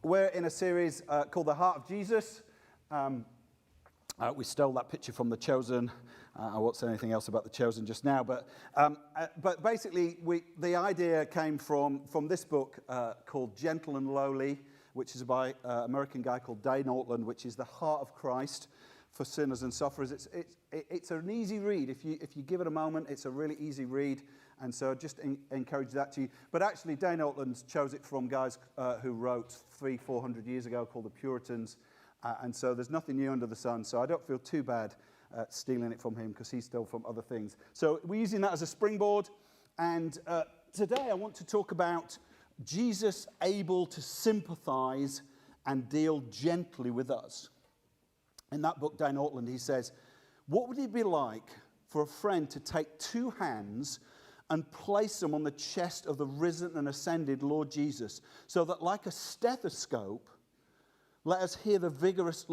We're in a series called The Heart of Jesus. We stole that picture from The Chosen. I won't say anything else about The Chosen just now, but basically the idea came from this book called Gentle and Lowly, which is by an American guy called Dane Ortland, which is the heart of Christ for sinners and sufferers. It's an easy read. If you give it a moment, it's a really easy read. And so just encourage that to you. But actually, Dane Ortland chose it from guys who wrote 300-400 years ago called the Puritans. And so there's nothing new under the sun. So I don't feel too bad stealing it from him because he stole from other things. So we're using that as a springboard. And today I want to talk about Jesus able to sympathize and deal gently with us. In that book, Dane Ortland, he says, what would it be like for a friend to take two hands and place them on the chest of the risen and ascended Lord Jesus, so that like a stethoscope, lets us hear the vigorous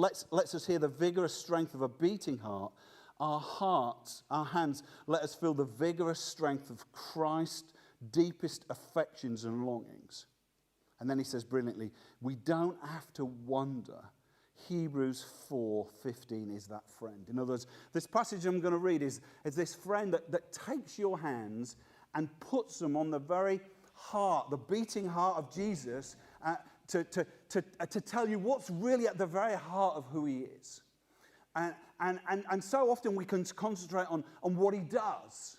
strength of a beating heart. Our hands, let us feel the vigorous strength of Christ's deepest affections and longings. And then he says brilliantly, we don't have to wonder. Hebrews 4:15 is that friend. In other words, this passage I'm going to read is this friend that takes your hands and puts them on the very heart, the beating heart of Jesus, to tell you what's really at the very heart of who he is. And so often we can concentrate on what he does.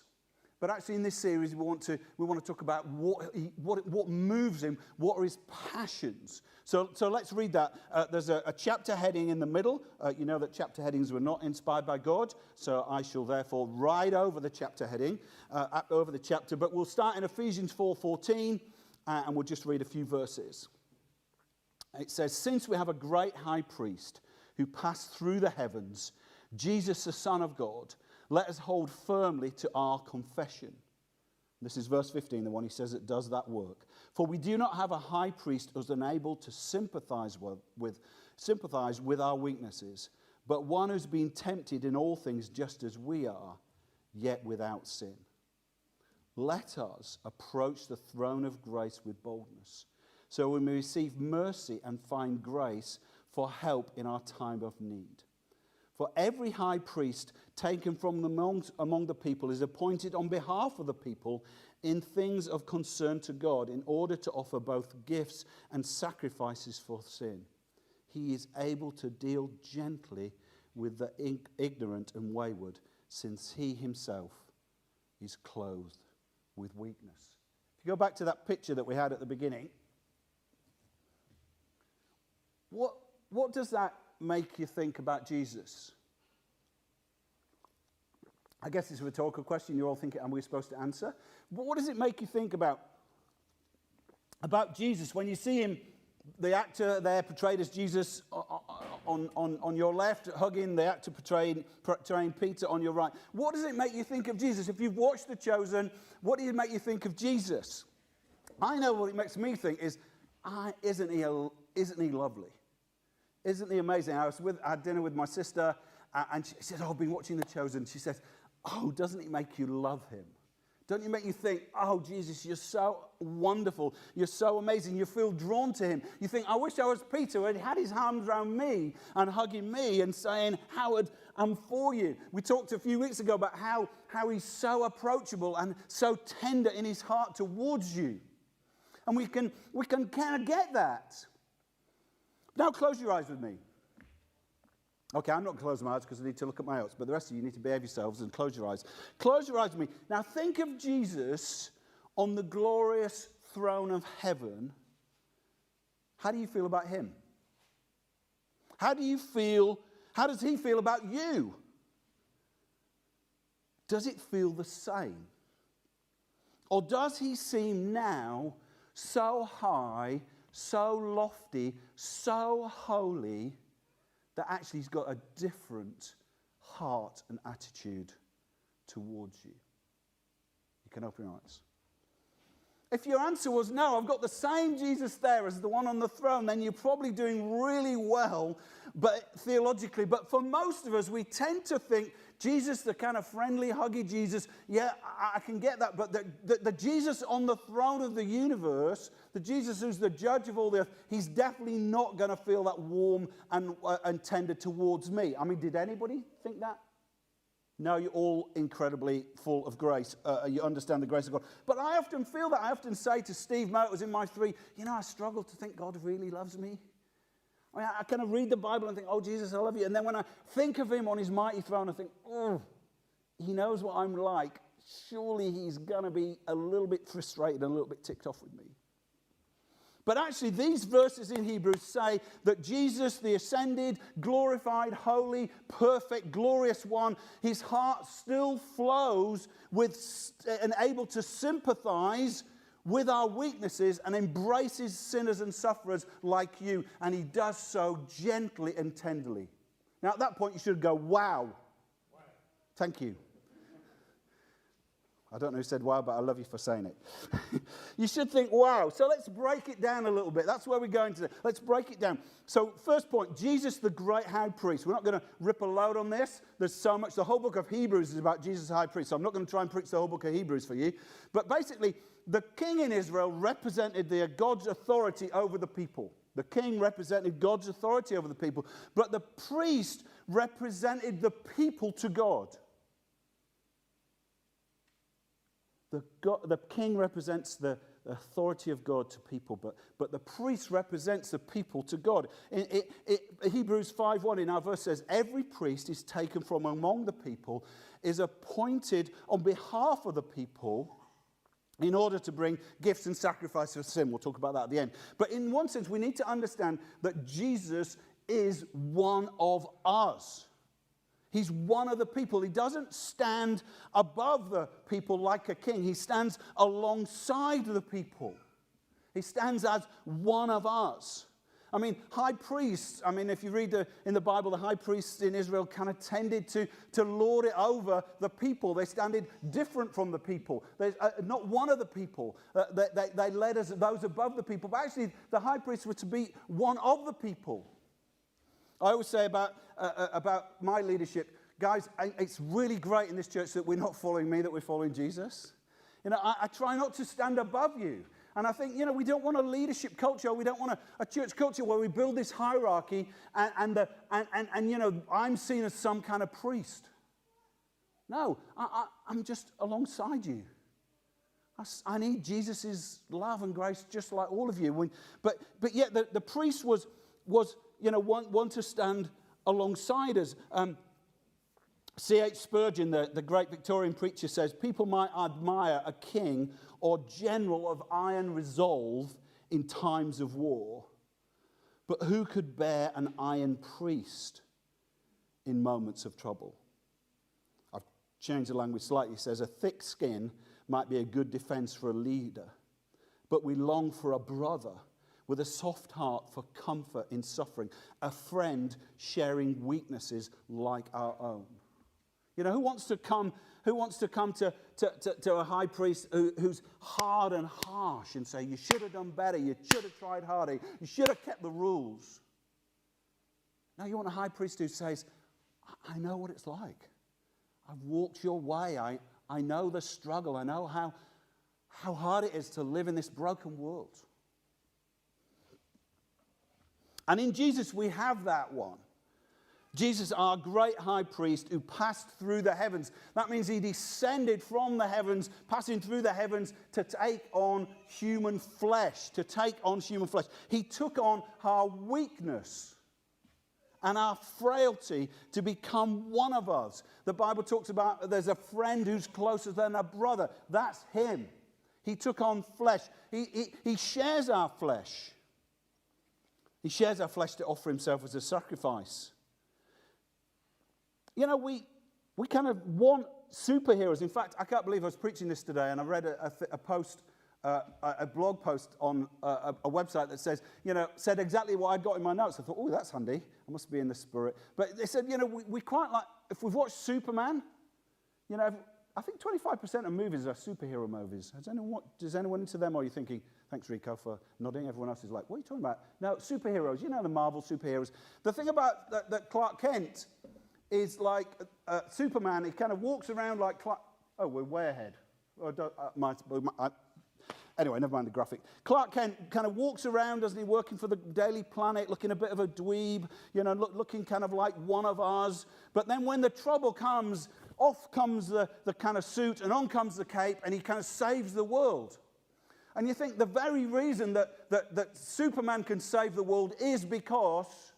But actually in this series we want to talk about what moves him, what are his passions. So let's read that. There's a chapter heading in the middle. You know that chapter headings were not inspired by God, so I shall therefore ride over the chapter heading, over the chapter. But we'll start in Ephesians 4:14, and we'll just read a few verses. It says, since we have a great high priest who passed through the heavens, Jesus the Son of God, let us hold firmly to our confession. This is verse 15, the one he says that does that work. For we do not have a high priest who is unable to sympathize with our weaknesses, but one who's been tempted in all things just as we are, yet without sin. Let us approach the throne of grace with boldness, so we may receive mercy and find grace for help in our time of need. For every high priest taken from among the people is appointed on behalf of the people in things of concern to God, in order to offer both gifts and sacrifices for sin. He is able to deal gently with the ignorant and wayward, since he himself is clothed with weakness. If you go back to that picture that we had at the beginning, what does that make you think about Jesus? I guess it's a rhetorical question. You're all thinking, are we supposed to answer? But what does it make you think about Jesus when you see him, the actor there portrayed as Jesus on your left, hugging the actor portraying Peter on your right? What does it make you think of Jesus? If you've watched The Chosen, what does it make you think of Jesus? I know what it makes me think is, isn't he lovely? Isn't he amazing? I had dinner with my sister, and she says, I've been watching The Chosen. She says, doesn't it make you love him? Don't you make you think, Jesus, you're so wonderful. You're so amazing. You feel drawn to him. You think, I wish I was Peter, who had his arms around me and hugging me and saying, Howard, I'm for you. We talked a few weeks ago about how he's so approachable and so tender in his heart towards you. And we can kind of get that. Now close your eyes with me. Okay, I'm not going to close my eyes because I need to look at my notes, but the rest of you need to behave yourselves and close your eyes. Close your eyes with me. Now think of Jesus on the glorious throne of heaven. How do you feel about him? How does he feel about you? Does it feel the same? Or does he seem now so high, so lofty, so holy, that actually he's got a different heart and attitude towards you? You can open your eyes. If your answer was no, I've got the same Jesus there as the one on the throne, then you're probably doing really well, but theologically. But for most of us, we tend to think Jesus, the kind of friendly, huggy Jesus, yeah, I can get that. But the Jesus on the throne of the universe, the Jesus who's the judge of all the earth, he's definitely not going to feel that warm and tender towards me. I mean, did anybody think that? No, you're all incredibly full of grace. You understand the grace of God. But I often feel that. I often say to Steve Motors in my 3, I struggle to think God really loves me. I mean, I kind of read the Bible and think, oh, Jesus, I love you. And then when I think of him on his mighty throne, I think, oh, he knows what I'm like. Surely he's going to be a little bit frustrated and a little bit ticked off with me. But actually, these verses in Hebrews say that Jesus, the ascended, glorified, holy, perfect, glorious one, his heart still flows with and able to sympathize with our weaknesses and embraces sinners and sufferers like you. And he does so gently and tenderly. Now, at that point, you should go, wow. Thank you. I don't know who said wow, but I love you for saying it. You should think, wow. So let's break it down a little bit. That's where we're going today. Let's break it down. So first point, Jesus, the great high priest. We're not going to rip a load on this. There's so much. The whole book of Hebrews is about Jesus, high priest. So I'm not going to try and preach the whole book of Hebrews for you. But basically, the king in Israel represented God's authority over the people. The king represented God's authority over the people. But the priest represented the people to God. The king represents the authority of God to people, but the priest represents the people to God. Hebrews 5:1 in our verse says, every priest is taken from among the people, is appointed on behalf of the people in order to bring gifts and sacrifice for sin. We'll talk about that at the end. But in one sense, we need to understand that Jesus is one of us. He's one of the people. He doesn't stand above the people like a king. He stands alongside the people. He stands as one of us. I mean, high priests, if you read in the Bible, the high priests in Israel kind of tended to lord it over the people. They standed different from the people. They're not one of the people. They led us, those above the people. But actually, the high priests were to be one of the people. I always say about my leadership, guys, it's really great in this church that we're not following me, that we're following Jesus. I try not to stand above you. And I think, we don't want a leadership culture. We don't want a church culture where we build this hierarchy and I'm seen as some kind of priest. No, I'm just alongside you. I need Jesus' love and grace just like all of you. But yet the priest was one to stand alongside us. C.H. Spurgeon, the great Victorian preacher, says, people might admire a king or general of iron resolve in times of war, but who could bear an iron priest in moments of trouble? I've changed the language slightly. It says, a thick skin might be a good defense for a leader, but we long for a brother with a soft heart for comfort in suffering, a friend sharing weaknesses like our own. Who wants to come to a high priest who's hard and harsh and say, you should have done better, you should have tried harder, you should have kept the rules. Now you want a high priest who says, I know what it's like. I've walked your way. I know the struggle. I know how hard it is to live in this broken world. And in Jesus, we have that one. Jesus, our great high priest who passed through the heavens. That means he descended from the heavens, passing through the heavens to take on human flesh, He took on our weakness and our frailty to become one of us. The Bible talks about there's a friend who's closer than a brother. That's him. He took on flesh. He shares our flesh. He shares our flesh to offer himself as a sacrifice. We kind of want superheroes. In fact, I can't believe I was preaching this today, and I read a post, a blog post on a website that said exactly what I got in my notes. I thought, oh, that's handy. I must be in the spirit. But they said, we quite like, if we've watched Superman, I think 25% of movies are superhero movies. Does anyone into them, or are you thinking, thanks, Rico, for nodding? Everyone else is like, what are you talking about? No, superheroes. You know the Marvel superheroes. The thing about that Clark Kent is like Superman. He kind of walks around like Clark. Oh, we're way ahead. Anyway, never mind the graphic. Clark Kent kind of walks around, doesn't he, working for the Daily Planet, looking a bit of a dweeb, looking kind of like one of us. But then when the trouble comes, off comes the kind of suit, and on comes the cape, and he kind of saves the world. And you think the very reason that Superman can save the world is because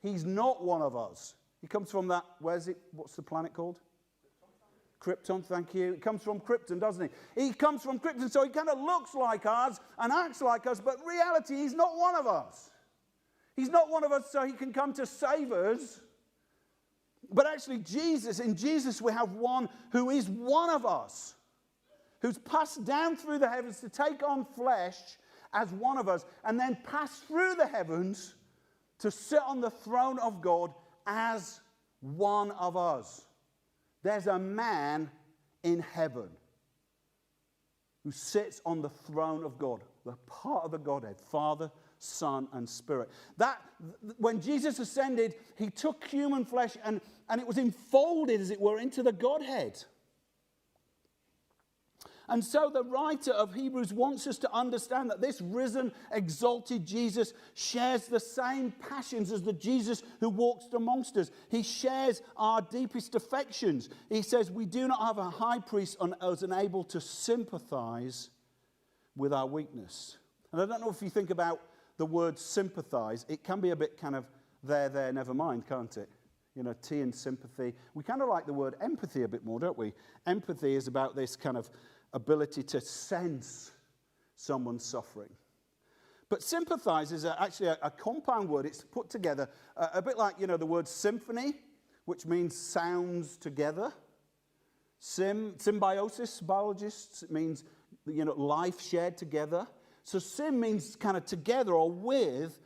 he's not one of us. He comes from that, what's the planet called? Krypton, thank you. It comes from Krypton, doesn't he? He comes from Krypton, so he kind of looks like us and acts like us, but in reality, he's not one of us. He's not one of us, so he can come to save us. But actually, in Jesus, we have one who is one of us, who's passed down through the heavens to take on flesh as one of us, and then pass through the heavens to sit on the throne of God as one of us. There's a man in heaven who sits on the throne of God, the part of the Godhead, Father, Son, and Spirit. When Jesus ascended, he took human flesh and it was enfolded, as it were, into the Godhead. And so the writer of Hebrews wants us to understand that this risen, exalted Jesus shares the same passions as the Jesus who walks amongst us. He shares our deepest affections. He says, we do not have a high priest as unable to sympathize with our weakness. And I don't know if you think about the word sympathize. It can be a bit kind of there, never mind, can't it? T in sympathy. We kind of like the word empathy a bit more, don't we? Empathy is about this kind of ability to sense someone's suffering. But sympathize is actually a compound word. It's put together a bit like, the word symphony, which means sounds together. Symbiosis, biologists, it means, life shared together. So sim means kind of together or with,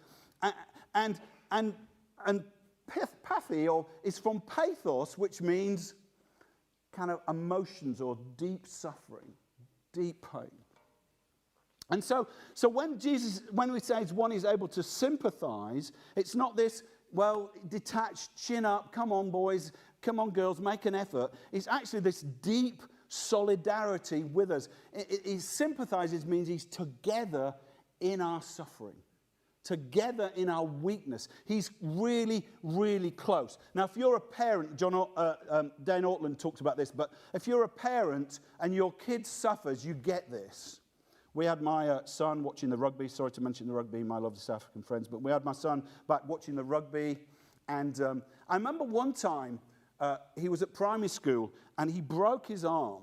and pathy is from pathos, which means kind of emotions or deep suffering, deep pain. And so when we say one is able to sympathize, it's not this, detached, chin up, come on boys, come on girls, make an effort. It's actually this deep solidarity with us. He sympathizes means he's together in our suffering, together in our weakness. He's really, really close. Now, if you're a parent, Dane Ortland talks about this, but if you're a parent and your kid suffers, you get this. We had my son watching the rugby. Sorry to mention the rugby, my lovely South African friends, but we had my son back watching the rugby. And I remember one time he was at primary school and he broke his arm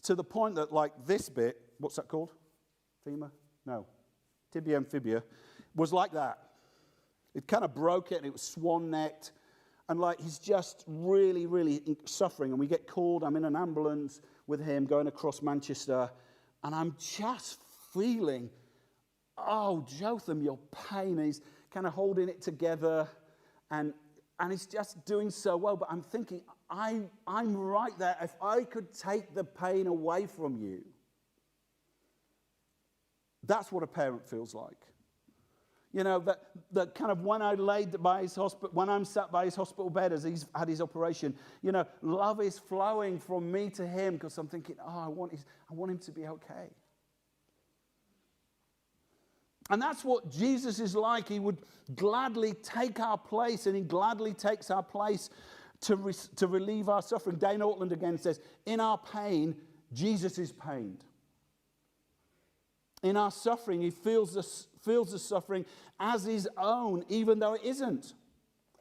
to the point that, like, this bit, what's that called? Femur? No. Tibia and fibia. Was like that. It kind of broke it, and it was swan-necked. And, he's just really, really suffering. And we get called. I'm in an ambulance with him going across Manchester. And I'm just feeling, oh, Jotham, your pain. And he's kind of holding it together. And he's just doing so well. But I'm thinking, I'm right there. If I could take the pain away from you. That's what a parent feels like. That kind of when I laid by his hospital, when I'm sat by his hospital bed as he's had his operation, love is flowing from me to him because I'm thinking, I want him to be okay. And that's what Jesus is like. He would gladly take our place, and he gladly takes our place to relieve our suffering. Dane Ortland again says, in our pain, Jesus is pained. In our suffering, he feels the suffering as his own, even though it isn't.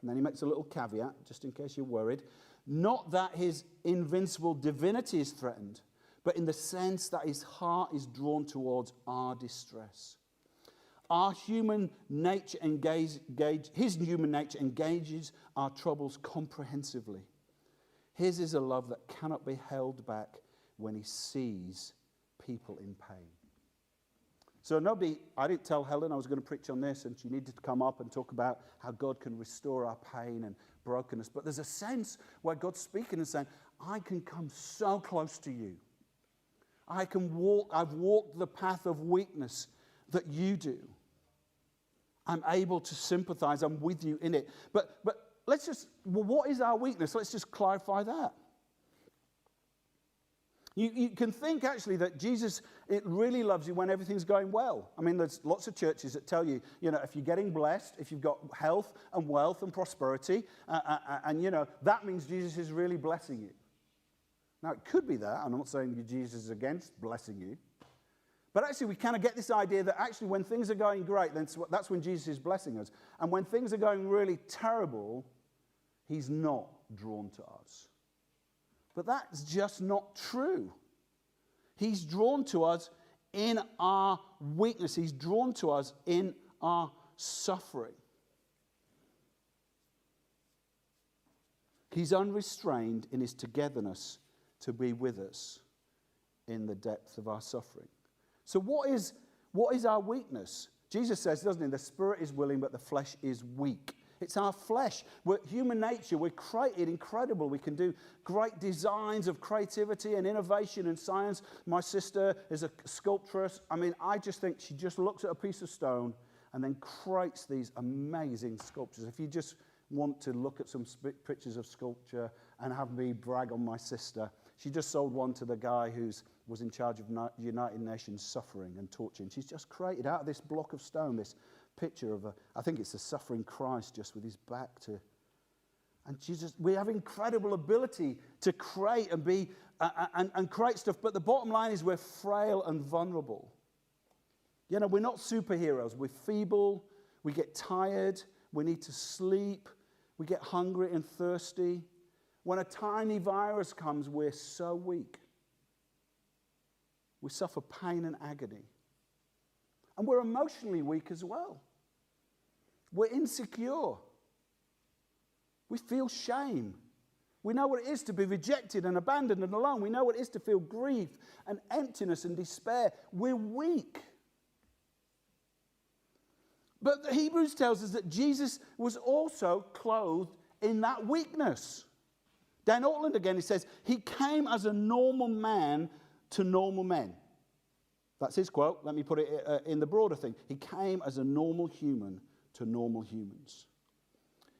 And then he makes a little caveat, just in case you're worried. Not that his invincible divinity is threatened, but in the sense that his heart is drawn towards our distress. His human nature engages our troubles comprehensively. His is a love that cannot be held back when he sees people in pain. So I didn't tell Helen I was going to preach on this, and she needed to come up and talk about how God can restore our pain and brokenness. But there's a sense where God's speaking and saying, I can come so close to you. I've walked the path of weakness that you do. I'm able to sympathize. I'm with you in it. But what is our weakness? Let's just clarify that. You can think actually that Jesus, it really loves you when everything's going well. I mean, there's lots of churches that tell you, if you're getting blessed, if you've got health and wealth and prosperity, and that means Jesus is really blessing you. Now, it could be that. I'm not saying Jesus is against blessing you. But actually, we kind of get this idea that actually when things are going great, then that's when Jesus is blessing us. And when things are going really terrible, he's not drawn to us. But that's just not true. He's drawn to us in our weakness. He's drawn to us in our suffering. He's unrestrained in his togetherness to be with us in the depth of our suffering. So what is our weakness? Jesus says, doesn't he, the spirit is willing, but the flesh is weak. It's our flesh. We're human nature. We're created incredible. We can do great designs of creativity and innovation and science. My sister is a sculptress. I mean, I just think she just looks at a piece of stone and then creates these amazing sculptures. If you just want to look at some pictures of sculpture and have me brag on my sister, she just sold one to the guy who was in charge of United Nations suffering and torture. And she's just created out of this block of stone this picture of I think it's a suffering Christ just with his back to. And we have incredible ability to create and be and create stuff. But the bottom line is we're frail and vulnerable. We're not superheroes. We're feeble. We get tired. We need to sleep. We get hungry and thirsty. When a tiny virus comes, we're so weak. We suffer pain and agony. And we're emotionally weak as well. We're insecure. We feel shame. We know what it is to be rejected and abandoned and alone. We know what it is to feel grief and emptiness and despair. We're weak. But the Hebrews tells us that Jesus was also clothed in that weakness. Dan Ortland again, he says, he came as a normal man to normal men. That's his quote. Let me put it in the broader thing. He came as a normal human to normal humans.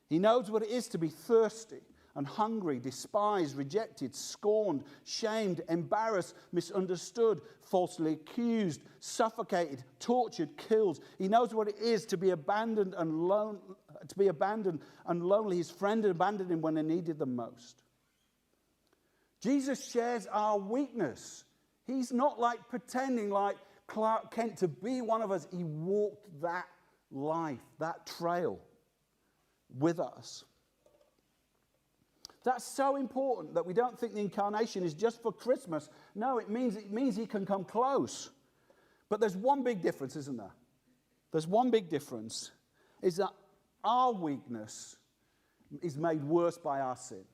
He knows what it is to be thirsty and hungry, despised, rejected, scorned, shamed, embarrassed, misunderstood, falsely accused, suffocated, tortured, killed. He knows what it is to be abandoned and lonely. His friend abandoned him when they needed them most. Jesus shares our weakness. He's not like pretending like Clark Kent to be one of us. He walked that life, that trail with us. That's so important that we don't think the incarnation is just for Christmas. No, it means he can come close. But there's one big difference, isn't there? There's one big difference, is that our weakness is made worse by our sin.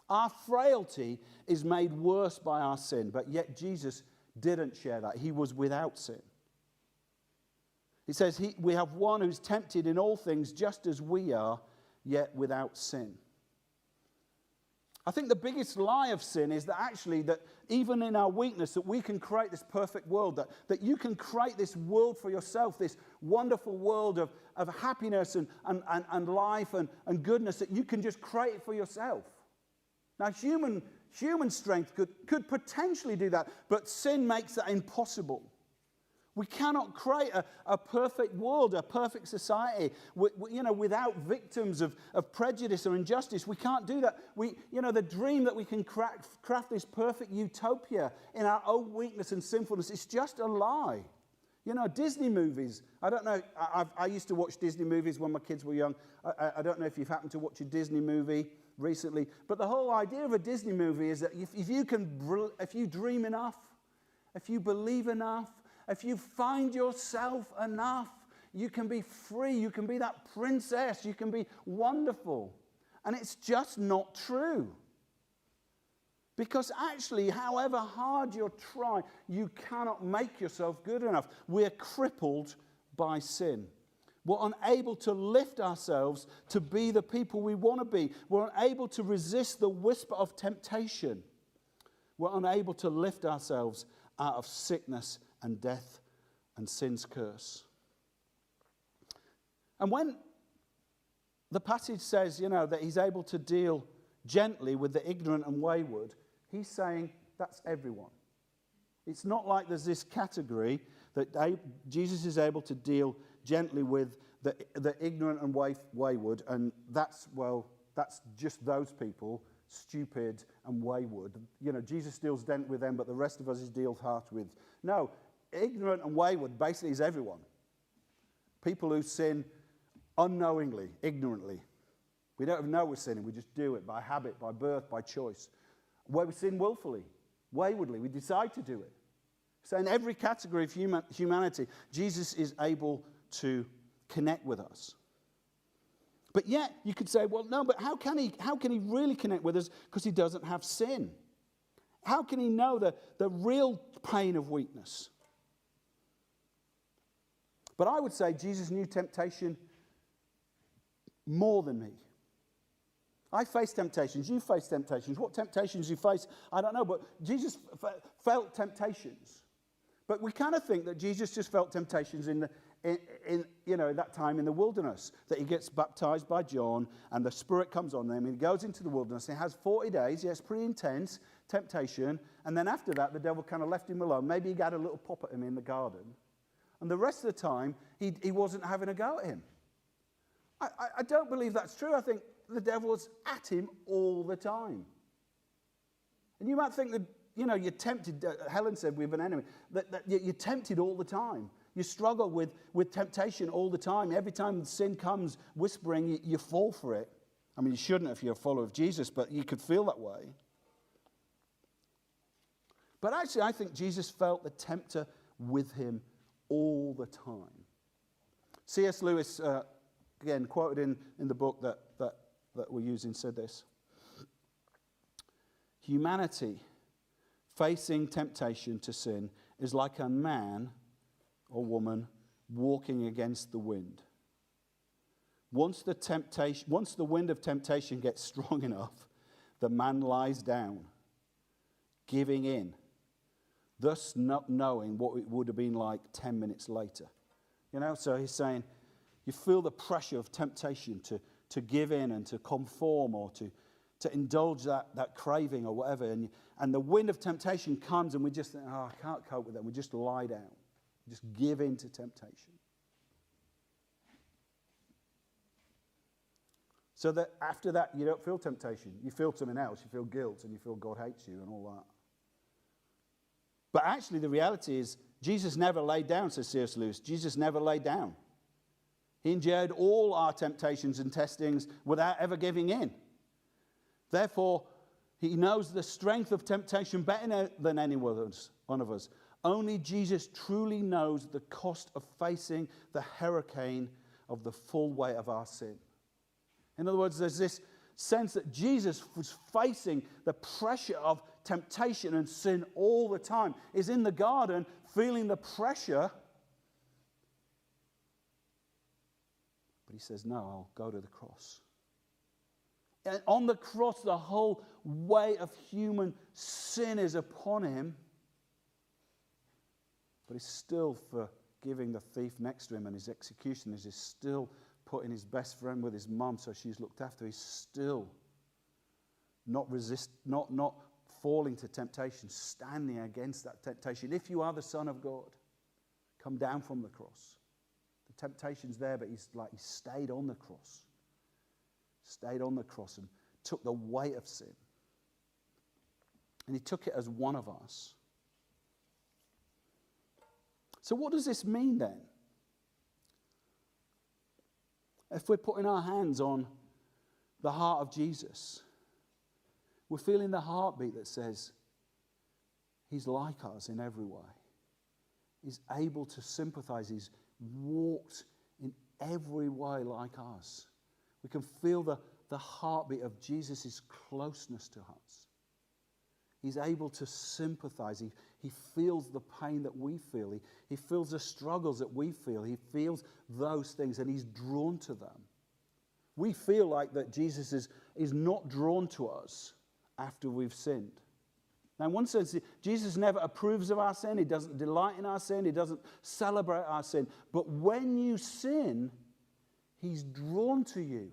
Our frailty is made worse by our sin, but yet Jesus didn't share that. He was without sin. He says we have one who's tempted in all things just as we are, yet without sin. I think the biggest lie of sin is that actually that even in our weakness that we can create this perfect world, that you can create this world for yourself, this wonderful world of happiness and life and goodness, that you can just create it for yourself. Now, human strength could potentially do that, but sin makes that impossible. We cannot create a perfect world, a perfect society, without victims of prejudice or injustice. We can't do that. The dream that we can craft this perfect utopia in our own weakness and sinfulness is just a lie. Disney movies. I don't know. I used to watch Disney movies when my kids were young. I don't know if you've happened to watch a Disney movie recently, but the whole idea of a Disney movie is that if you dream enough, if you believe enough, if you find yourself enough, you can be free. You can be that princess. You can be wonderful. And it's just not true. Because actually, however hard you're trying, you cannot make yourself good enough. We're crippled by sin. We're unable to lift ourselves to be the people we want to be. We're unable to resist the whisper of temptation. We're unable to lift ourselves out of sickness and death and sin's curse. And when the passage says, that he's able to deal gently with the ignorant and wayward, he's saying that's everyone. It's not like there's this category that Jesus is able to deal gently with the ignorant and wayward, and that's just those people, stupid and wayward. Jesus deals gently with them, but the rest of us he deals harsh with. No, ignorant and wayward basically is everyone. People who sin unknowingly, ignorantly. We don't even know we're sinning, we just do it by habit, by birth, by choice. Where we sin willfully, waywardly, we decide to do it. So in every category of humanity, Jesus is able to connect with us. But yet, you could say, well, no, but how can he really connect with us? Because he doesn't have sin. How can he know the real pain of weakness? But I would say Jesus knew temptation more than me. I face temptations. You face temptations. What temptations you face, I don't know. But Jesus felt temptations. But we kind of think that Jesus just felt temptations in that time in the wilderness. That he gets baptized by John and the Spirit comes on him. And he goes into the wilderness. And he has 40 days. Yes, pretty intense temptation. And then after that, the devil kind of left him alone. Maybe he got a little pop at him in the garden. And the rest of the time, he wasn't having a go at him. I don't believe that's true. I think the devil was at him all the time. And you might think that, you're tempted, Helen said, with an enemy, that you're tempted all the time. You struggle with temptation all the time. Every time sin comes whispering, you fall for it. I mean, you shouldn't if you're a follower of Jesus, but you could feel that way. But actually, I think Jesus felt the tempter with him all the time. C.S. Lewis, again, quoted in the book that we're using, said this. Humanity facing temptation to sin is like a man or woman walking against the wind. Once the wind of temptation gets strong enough, the man lies down, giving in, thus not knowing what it would have been like 10 minutes later. So he's saying, you feel the pressure of temptation to give in and to conform or to indulge that craving or whatever. And the wind of temptation comes and we just think, I can't cope with that. We just lie down. Just give in to temptation. So that after that, you don't feel temptation. You feel something else. You feel guilt and you feel God hates you and all that. But actually the reality is Jesus never laid down, says C.S. Lewis. Jesus never laid down. He endured all our temptations and testings without ever giving in. Therefore, he knows the strength of temptation better than any one of us. Only Jesus truly knows the cost of facing the hurricane of the full weight of our sin. In other words, there's this sense that Jesus was facing the pressure of temptation and sin all the time. He's in the garden feeling the pressure. But he says, no, I'll go to the cross. And on the cross, the whole weight of human sin is upon him. But he's still forgiving the thief next to him, and his executioners is still putting his best friend with his mum so she's looked after. He's still not falling to temptation, standing against that temptation. If you are the Son of God, come down from the cross. The temptation's there, but he stayed on the cross. Stayed on the cross and took the weight of sin. And he took it as one of us. So what does this mean then? If we're putting our hands on the heart of Jesus, we're feeling the heartbeat that says, he's like us in every way. He's able to sympathize. He's walked in every way like us. We can feel the heartbeat of Jesus' closeness to us. He's able to sympathize. He feels the pain that we feel. He feels the struggles that we feel. He feels those things, and he's drawn to them. We feel like that Jesus is not drawn to us after we've sinned. Now, in one sense, Jesus never approves of our sin. He doesn't delight in our sin. He doesn't celebrate our sin. But when you sin, he's drawn to you.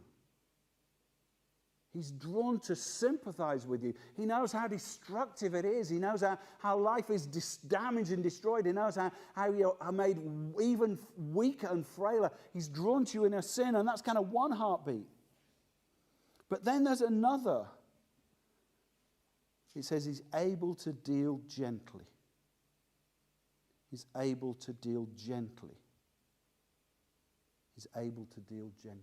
He's drawn to sympathize with you. He knows how destructive it is. He knows how life is damaged and destroyed. He knows how you are made even weaker and frailer. He's drawn to you in a sin, and that's kind of one heartbeat. But then there's another. It says he's able to deal gently. He's able to deal gently. He's able to deal gently.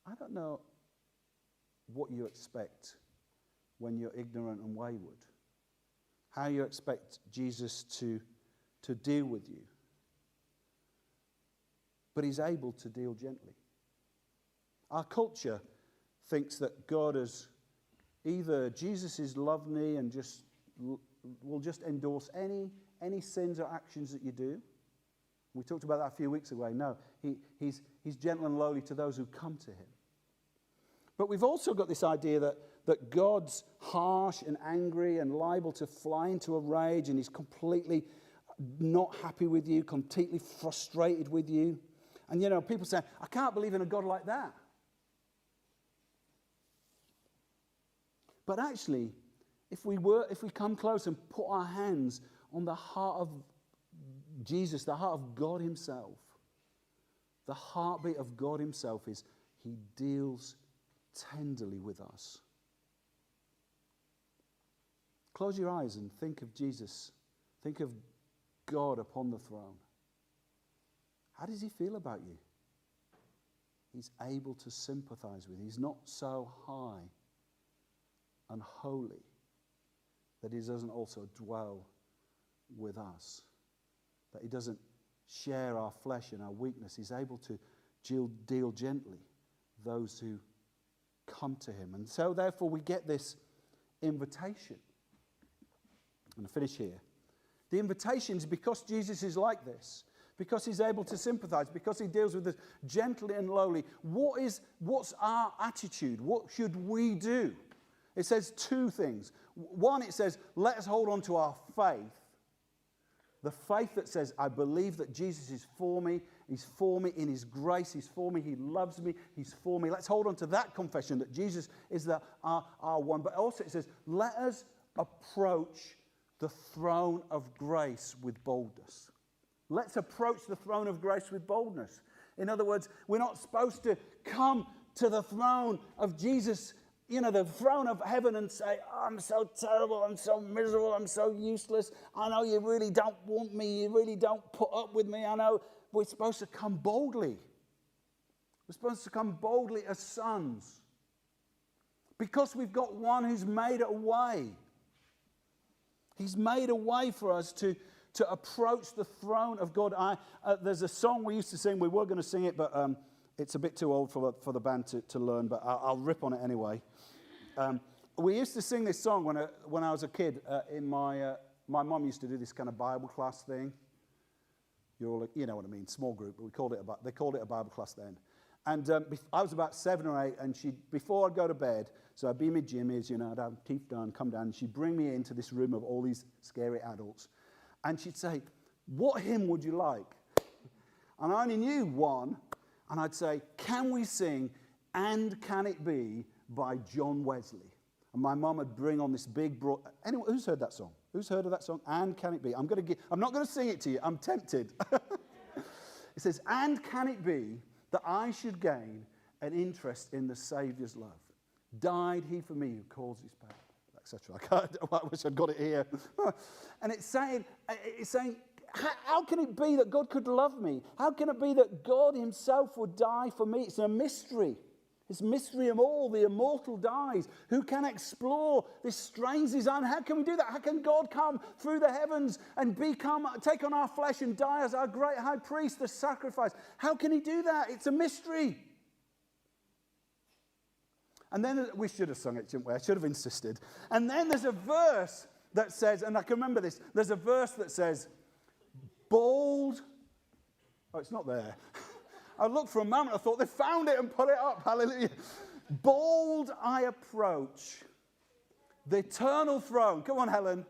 I don't know what you expect when you're ignorant and wayward. How you expect Jesus to deal with you. But he's able to deal gently. Our culture thinks that God is either Jesus is lovely and will just endorse any sins or actions that you do. We talked about that a few weeks ago. No, he's gentle and lowly to those who come to him. But we've also got this idea that God's harsh and angry and liable to fly into a rage, and he's completely not happy with you, completely frustrated with you. And people say, I can't believe in a God like that. But actually, if we come close and put our hands on the heart of Jesus, the heart of God himself, the heartbeat of God himself is he deals tenderly with us. Close your eyes and think of Jesus. Think of God upon the throne. How does he feel about you? He's able to sympathize with you. He's not so high and holy that he doesn't also dwell with us, that he doesn't share our flesh and our weakness. He's able to deal gently those who come to him. And so therefore we get this invitation. I'm going to finish here. The invitation is because Jesus is like this, because he's able to sympathize, because he deals with us gently and lowly. What's our attitude? What should we do? It says two things. One, it says, let us hold on to our faith. The faith that says, I believe that Jesus is for me. He's for me in his grace. He's for me. He loves me. He's for me. Let's hold on to that confession that Jesus is our one. But also it says, let us approach the throne of grace with boldness. Let's approach the throne of grace with boldness. In other words, we're not supposed to come to the throne of Jesus, the throne of heaven, and say, oh, I'm so terrible, I'm so miserable, I'm so useless. I know you really don't want me, you really don't put up with me. I know. We're supposed to come boldly. We're supposed to come boldly as sons. Because we've got one who's made a way. He's made a way for us to approach the throne of God. There's a song we used to sing. We were going to sing it, but it's a bit too old for the band to learn, but I'll rip on it anyway. We used to sing this song when I was a kid. My mum used to do this kind of Bible class thing. You know what I mean, small group, but they called it a Bible class then. And I was about 7 or 8, and before I'd go to bed, so I'd be in my jammies, I'd have teeth done, come down, and she'd bring me into this room of all these scary adults. And she'd say, what hymn would you like? And I only knew one, and I'd say, can we sing And Can It Be by John Wesley? And my mum would bring on this big broad... Anyone, who's heard that song? Who's heard of that song? And Can It Be? I'm not going to sing it to you. I'm tempted. It says, and can it be that I should gain an interest in the Saviour's love? Died he for me who calls his power, etc. I wish I'd got it here. And it's saying, how can it be that God could love me? How can it be that God himself would die for me? It's a mystery. It's mystery of all. The immortal dies. Who can explore this strange design? How can we do that? How can God come through the heavens and take on our flesh and die as our great high priest, the sacrifice? How can he do that? It's a mystery. And then we should have sung it, shouldn't we? I should have insisted. And then there's a verse that says, and I can remember this, there's a verse that says, bold, oh, it's not there. I looked for a moment, I thought they found it and put it up, hallelujah. Bold I approach the eternal throne, come on Helen,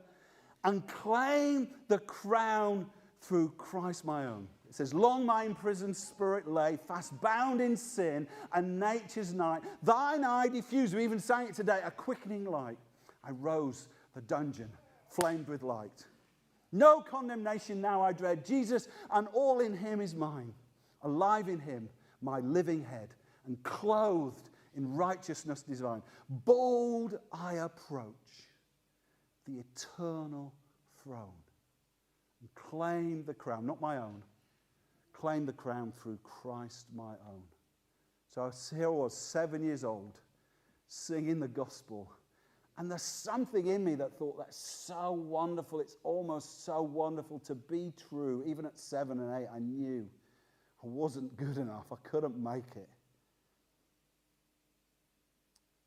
and claim the crown through Christ my own. It says, long my imprisoned spirit lay, fast bound in sin and nature's night. Thine eye diffused, we even sang it today, a quickening light. I rose, the dungeon flamed with light. No condemnation now I dread. Jesus and all in him is mine. Alive in him, my living head, and clothed in righteousness divine. Bold I approach the eternal throne and claim the crown, not my own, claim the crown through Christ my own. So here I was, 7 years old, singing the gospel. And there's something in me that thought, that's so wonderful. It's almost so wonderful to be true. Even at 7 and 8, I knew I wasn't good enough. I couldn't make it.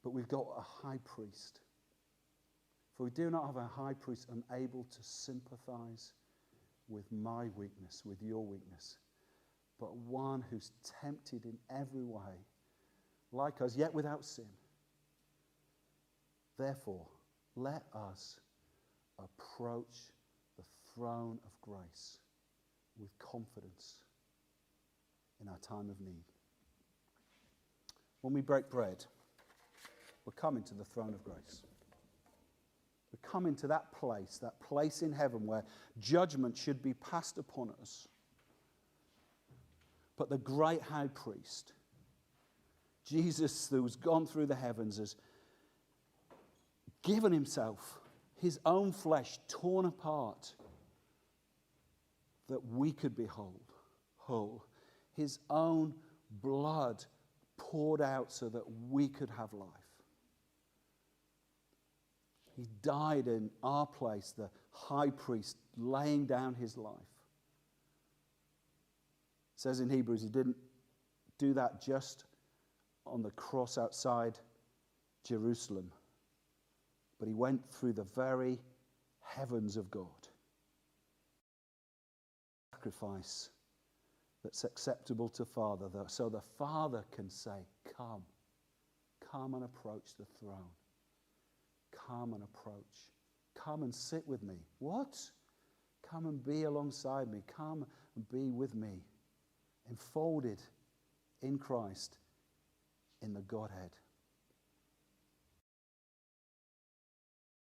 But we've got a high priest. For we do not have a high priest unable to sympathize with my weakness, with your weakness, but one who's tempted in every way, like us, yet without sin. Therefore, let us approach the throne of grace with confidence in our time of need. When we break bread, we're coming to the throne of grace. We're coming to that place in heaven where judgment should be passed upon us. But the great high priest, Jesus, who's gone through the heavens, has given himself, his own flesh torn apart, that we could be whole. His own blood poured out so that we could have life. He died in our place, the high priest, laying down his life. It says in Hebrews, he didn't do that just on the cross outside Jerusalem, but he went through the very heavens of God. Sacrifice that's acceptable to Father, so the Father can say, come and approach the throne. Come and approach. Come and sit with me. What? Come and be alongside me. Come and be with me. Enfolded in Christ, in the Godhead.